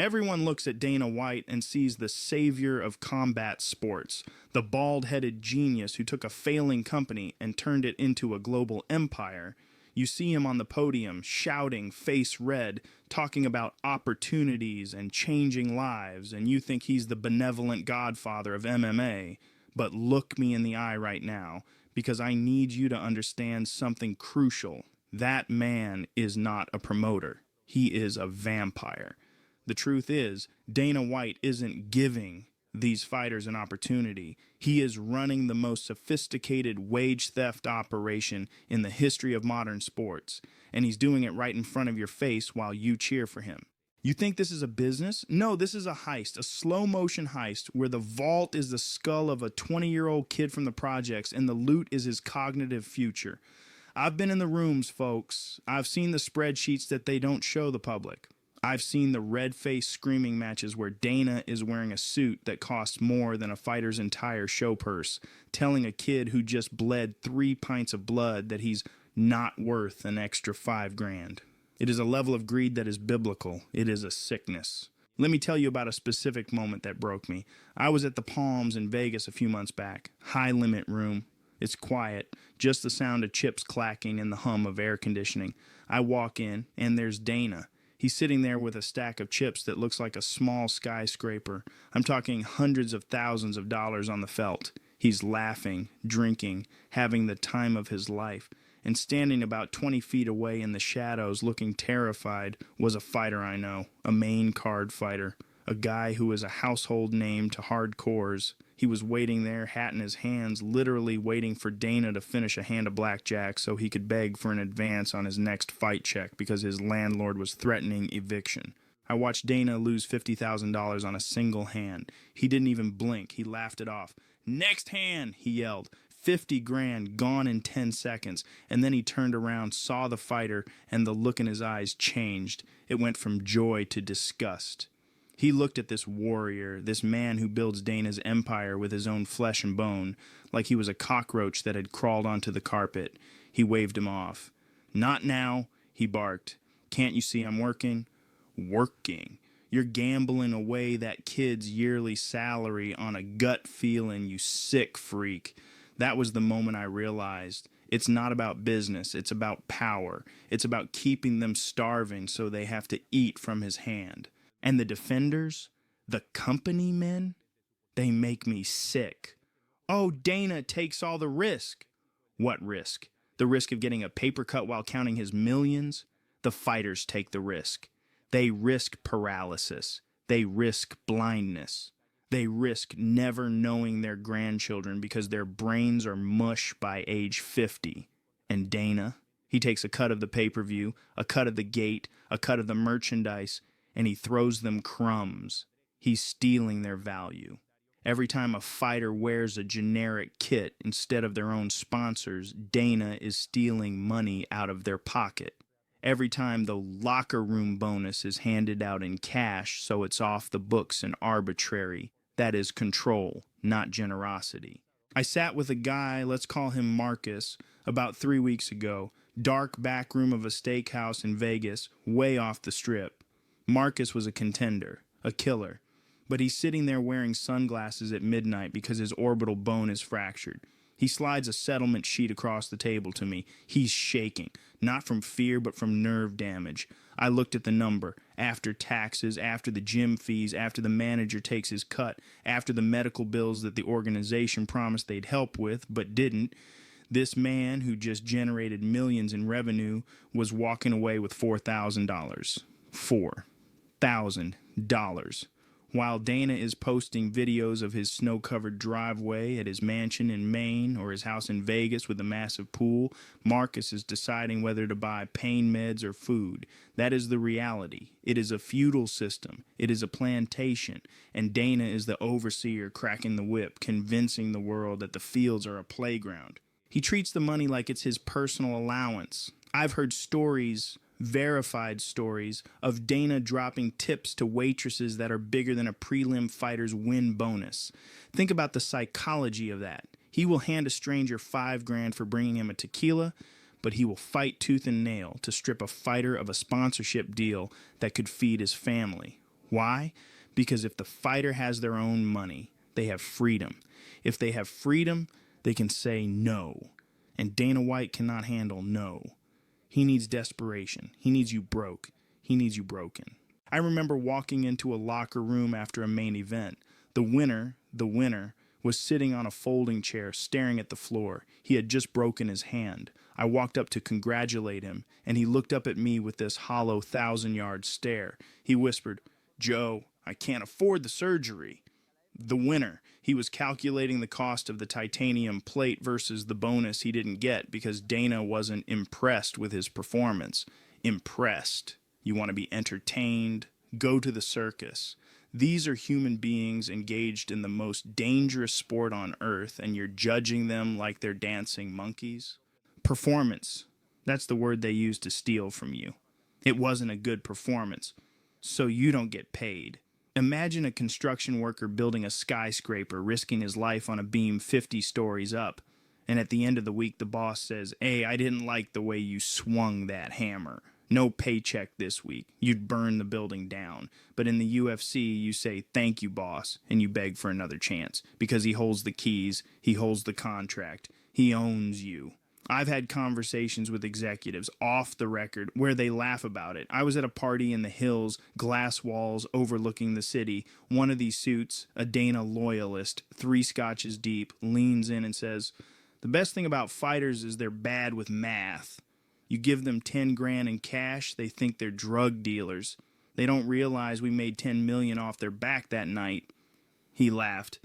Everyone looks at Dana White and sees the savior of combat sports, the bald-headed genius who took a failing company and turned it into a global empire. You see him on the podium, shouting, face red, talking about opportunities and changing lives, and you think he's the benevolent godfather of MMA. But look me in the eye right now, because I need you to understand something crucial. That man is not a promoter. He is a vampire. The truth is, Dana White isn't giving these fighters an opportunity. He is running the most sophisticated wage theft operation in the history of modern sports, and he's doing it right in front of your face while you cheer for him. You think this is a business? No, this is a heist, a slow-motion heist where the vault is the skull of a 20-year-old kid from the projects and the loot is his cognitive future. I've been in the rooms, folks. I've seen the spreadsheets that they don't show the public. I've seen the red-faced screaming matches where Dana is wearing a suit that costs more than a fighter's entire show purse, telling a kid who just bled 3 pints of blood that he's not worth an extra $5,000. It is a level of greed that is biblical. It is a sickness. Let me tell you about a specific moment that broke me. I was at the Palms in Vegas a few months back. High-limit room. It's quiet, just the sound of chips clacking and the hum of air conditioning. I walk in, and there's Dana. He's sitting there with a stack of chips that looks like a small skyscraper. I'm talking hundreds of thousands of dollars on the felt. He's laughing, drinking, having the time of his life. And standing about 20 feet away in the shadows, looking terrified, was a fighter I know, a main card fighter, a guy who is a household name to hardcores. He was waiting there, hat in his hands, literally waiting for Dana to finish a hand of blackjack so he could beg for an advance on his next fight check because his landlord was threatening eviction. I watched Dana lose $50,000 on a single hand. He didn't even blink. He laughed it off. "Next hand," he yelled. 50 grand gone in 10 seconds. And then he turned around, saw the fighter, and the look in his eyes changed. It went from joy to disgust. He looked at this warrior, this man who builds Dana's empire with his own flesh and bone, like he was a cockroach that had crawled onto the carpet. He waved him off. "Not now," he barked. "Can't you see I'm working?" Working. You're gambling away that kid's yearly salary on a gut feeling, you sick freak. That was the moment I realized it's not about business, it's about power. It's about keeping them starving so they have to eat from his hand. And the defenders, the company men, they make me sick. Oh, Dana takes all the risk. What risk? The risk of getting a paper cut while counting his millions? The fighters take the risk. They risk paralysis. They risk blindness. They risk never knowing their grandchildren because their brains are mush by age 50. And Dana, he takes a cut of the pay-per-view, a cut of the gate, a cut of the merchandise, and he throws them crumbs. He's stealing their value. Every time a fighter wears a generic kit instead of their own sponsors, Dana is stealing money out of their pocket. Every time the locker room bonus is handed out in cash so it's off the books and arbitrary, that is control, not generosity. I sat with a guy, let's call him Marcus, about 3 weeks ago, dark back room of a steakhouse in Vegas, way off the strip. Marcus was a contender, a killer, but he's sitting there wearing sunglasses at midnight because his orbital bone is fractured. He slides a settlement sheet across the table to me. He's shaking, not from fear but from nerve damage. I looked at the number, after taxes, after the gym fees, after the manager takes his cut, after the medical bills that the organization promised they'd help with but didn't. This man who just generated millions in revenue was walking away with $4,000. $4,000. While Dana is posting videos of his snow-covered driveway at his mansion in Maine or his house in Vegas with a massive pool, Marcus is deciding whether to buy pain meds or food. That is the reality. It is a feudal system. It is a plantation. And Dana is the overseer cracking the whip, convincing the world that the fields are a playground. He treats the money like it's his personal allowance. I've heard stories, verified stories, of Dana dropping tips to waitresses that are bigger than a prelim fighter's win bonus. Think about the psychology of that. He will hand a stranger $5,000 for bringing him a tequila, but he will fight tooth and nail to strip a fighter of a sponsorship deal that could feed his family. Why? Because if the fighter has their own money, they have freedom. If they have freedom, they can say no. And Dana White cannot handle no. He needs desperation. He needs you broke. He needs you broken. I remember walking into a locker room after a main event. The winner, was sitting on a folding chair staring at the floor. He had just broken his hand. I walked up to congratulate him, and he looked up at me with this hollow 1,000-yard stare. He whispered, "Joe, I can't afford the surgery." The winner, he was calculating the cost of the titanium plate versus the bonus he didn't get because Dana wasn't impressed with his performance. Impressed. You want to be entertained? Go to the circus. These are human beings engaged in the most dangerous sport on earth, and you're judging them like they're dancing monkeys? Performance. That's the word they use to steal from you. It wasn't a good performance, so you don't get paid. Imagine a construction worker building a skyscraper, risking his life on a beam 50 stories up, and at the end of the week the boss says, "Hey, I didn't like the way you swung that hammer. No paycheck this week. You'd burn the building down." But in the UFC, you say, "Thank you, boss," and you beg for another chance because he holds the keys, he holds the contract, he owns you. I've had conversations with executives off the record where they laugh about it. I was at a party in the hills, glass walls overlooking the city. One of these suits, a Dana loyalist, 3 scotches deep, leans in and says, "The best thing about fighters is they're bad with math. You give them 10 grand in cash, they think they're drug dealers. They don't realize we made 10 million off their back that night." He laughed.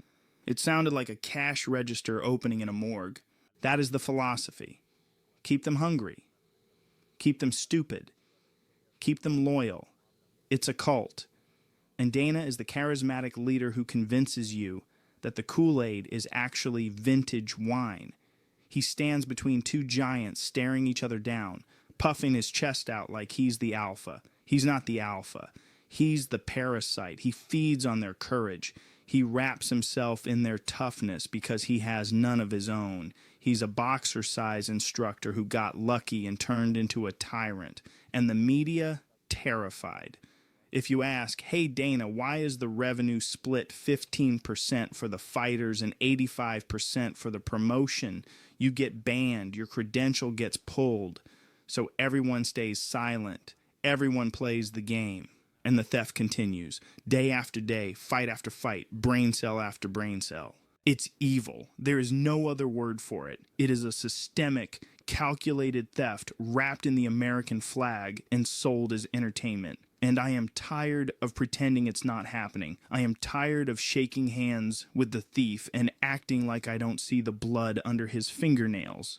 It sounded like a cash register opening in a morgue. That is the philosophy. Keep them hungry. Keep them stupid. Keep them loyal. It's a cult. And Dana is the charismatic leader who convinces you that the Kool-Aid is actually vintage wine. He stands between 2 giants staring each other down, puffing his chest out like he's the alpha. He's not the alpha. He's the parasite. He feeds on their courage. He wraps himself in their toughness because he has none of his own. He's a boxer-size instructor who got lucky and turned into a tyrant. And the media, terrified. If you ask, "Hey Dana, why is the revenue split 15% for the fighters and 85% for the promotion?" you get banned, your credential gets pulled. So everyone stays silent. Everyone plays the game. And the theft continues. Day after day, fight after fight, brain cell after brain cell. It's evil. There is no other word for it. It is a systemic, calculated theft wrapped in the American flag and sold as entertainment. And I am tired of pretending it's not happening. I am tired of shaking hands with the thief and acting like I don't see the blood under his fingernails.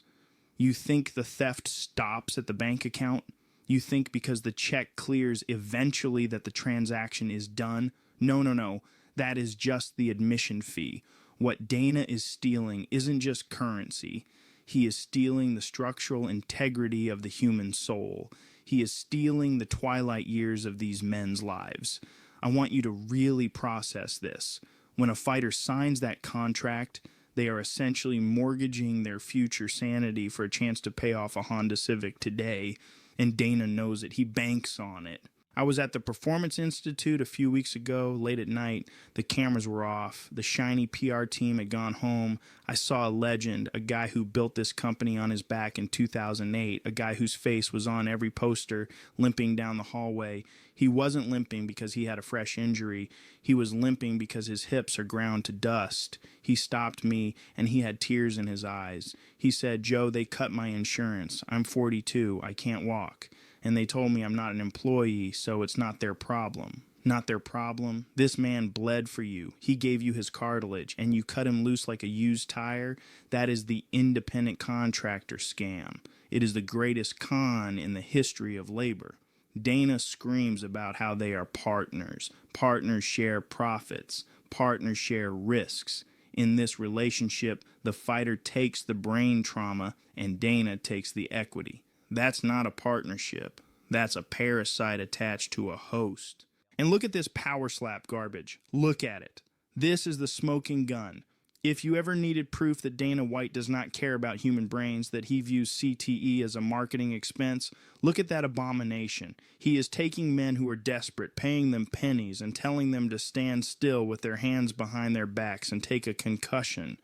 You think the theft stops at the bank account? You think because the check clears eventually that the transaction is done? No. That is just the admission fee. What Dana is stealing isn't just currency. He is stealing the structural integrity of the human soul. He is stealing the twilight years of these men's lives. I want you to really process this. When a fighter signs that contract, they are essentially mortgaging their future sanity for a chance to pay off a Honda Civic today, and Dana knows it. He banks on it. I was at the Performance Institute a few weeks ago, late at night. The cameras were off. The shiny PR team had gone home. I saw a legend, a guy who built this company on his back in 2008, a guy whose face was on every poster, limping down the hallway. He wasn't limping because he had a fresh injury. He was limping because his hips are ground to dust. He stopped me, and he had tears in his eyes. He said, "Joe, they cut my insurance. I'm 42. I can't walk. And they told me I'm not an employee, so it's not their problem." Not their problem? This man bled for you. He gave you his cartilage, and you cut him loose like a used tire? That is the independent contractor scam. It is the greatest con in the history of labor. Dana screams about how they are partners. Partners share profits. Partners share risks. In this relationship, the fighter takes the brain trauma, and Dana takes the equity. That's not a partnership. That's a parasite attached to a host. And look at this power slap garbage. Look at it. This is the smoking gun. If you ever needed proof that Dana White does not care about human brains, that he views CTE as a marketing expense, look at that abomination. He is taking men who are desperate, paying them pennies, and telling them to stand still with their hands behind their backs and take a concussion.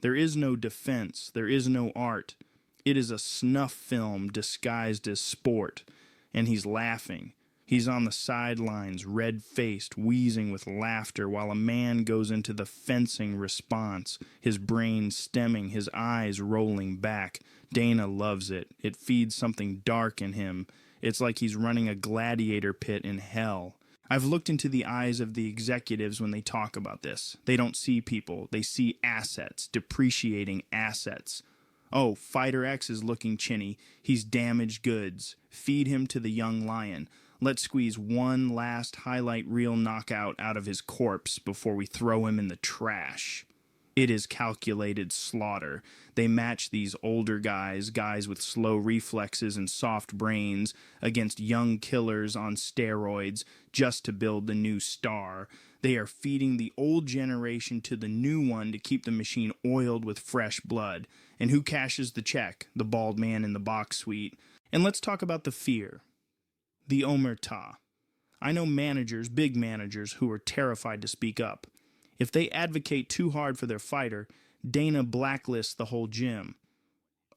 There is no defense. There is no art. It is a snuff film disguised as sport. And he's laughing. He's on the sidelines, red-faced, wheezing with laughter, while a man goes into the fencing response, his brain stemming, his eyes rolling back. Dana loves it. It feeds something dark in him. It's like he's running a gladiator pit in hell. I've looked into the eyes of the executives when they talk about this. They don't see people. They see assets, depreciating assets. Oh, Fighter X is looking chinny. He's damaged goods. Feed him to the young lion. Let's squeeze one last highlight reel knockout out of his corpse before we throw him in the trash. It is calculated slaughter. They match these older guys with slow reflexes and soft brains, against young killers on steroids just to build the new star. They are feeding the old generation to the new one to keep the machine oiled with fresh blood. And who cashes the check? The bald man in the box suite. And let's talk about the fear. The omerta. I know managers, big managers, who are terrified to speak up. If they advocate too hard for their fighter, Dana blacklists the whole gym.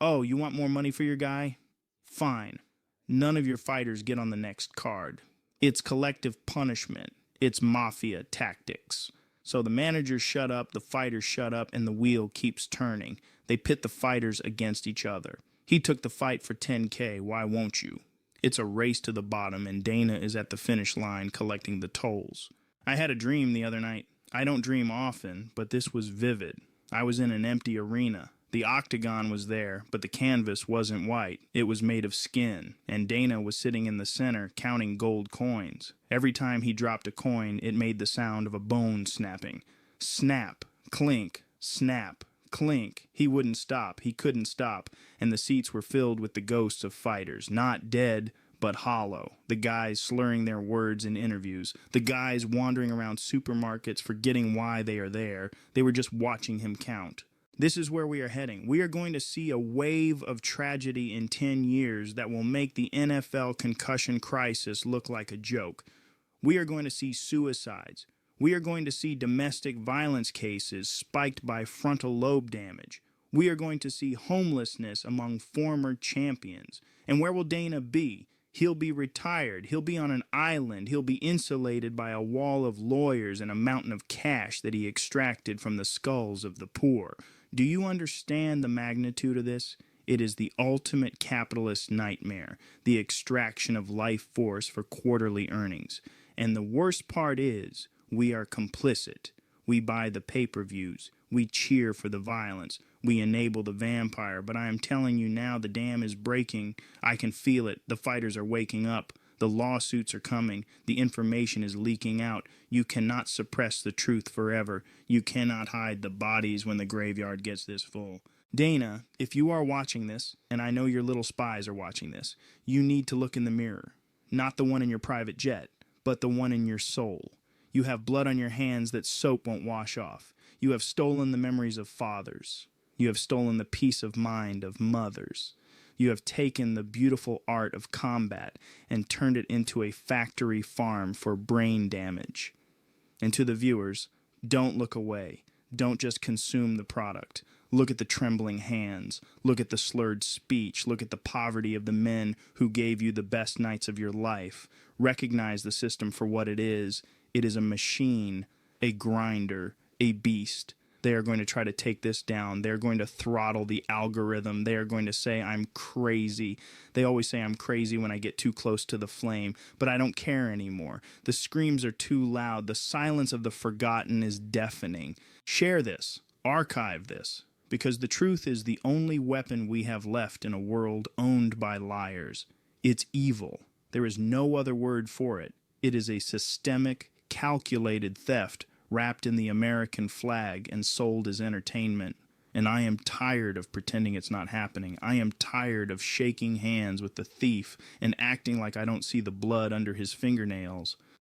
Oh, you want more money for your guy? Fine. None of your fighters get on the next card. It's collective punishment. It's mafia tactics. So the managers shut up, the fighters shut up, and the wheel keeps turning. They pit the fighters against each other. He took the fight for $10K, why won't you? It's a race to the bottom, and Dana is at the finish line collecting the tolls. I had a dream the other night. I don't dream often, but this was vivid. I was in an empty arena. The octagon was there, but the canvas wasn't white. It was made of skin, and Dana was sitting in the center counting gold coins. Every time he dropped a coin, it made the sound of a bone snapping. Snap, clink, snap, clink. He wouldn't stop. He couldn't stop. And the seats were filled with the ghosts of fighters, not dead, but hollow. The guys slurring their words in interviews. The guys wandering around supermarkets forgetting why they are there. They were just watching him count. This is where we are heading. We are going to see a wave of tragedy in 10 years that will make the NFL concussion crisis look like a joke. We are going to see suicides. We are going to see domestic violence cases spiked by frontal lobe damage. We are going to see homelessness among former champions. And where will Dana be? He'll be retired. He'll be on an island. He'll be insulated by a wall of lawyers and a mountain of cash that he extracted from the skulls of the poor. Do you understand the magnitude of this? It is the ultimate capitalist nightmare, the extraction of life force for quarterly earnings. And the worst part is, we are complicit. We buy the pay-per-views. We cheer for the violence. We enable the vampire. But I am telling you now, the dam is breaking. I can feel it. The fighters are waking up. The lawsuits are coming. The information is leaking out. You cannot suppress the truth forever. You cannot hide the bodies when the graveyard gets this full. Dana, if you are watching this, and I know your little spies are watching this, you need to look in the mirror. Not the one in your private jet, but the one in your soul. You have blood on your hands that soap won't wash off. You have stolen the memories of fathers. You have stolen the peace of mind of mothers. You have taken the beautiful art of combat and turned it into a factory farm for brain damage. And to the viewers, don't look away. Don't just consume the product. Look at the trembling hands. Look at the slurred speech. Look at the poverty of the men who gave you the best nights of your life. Recognize the system for what it is. It is a machine, a grinder, a beast. They are going to try to take this down. They're going to throttle the algorithm. They are going to say, I'm crazy. They always say I'm crazy when I get too close to the flame, but I don't care anymore. The screams are too loud. The silence of the forgotten is deafening. Share this. Archive this. Because the truth is the only weapon we have left in a world owned by liars. It's evil. There is no other word for it. It is a systemic, calculated theft wrapped in the American flag and sold as entertainment. And I am tired of pretending it's not happening. I am tired of shaking hands with the thief and acting like I don't see the blood under his fingernails.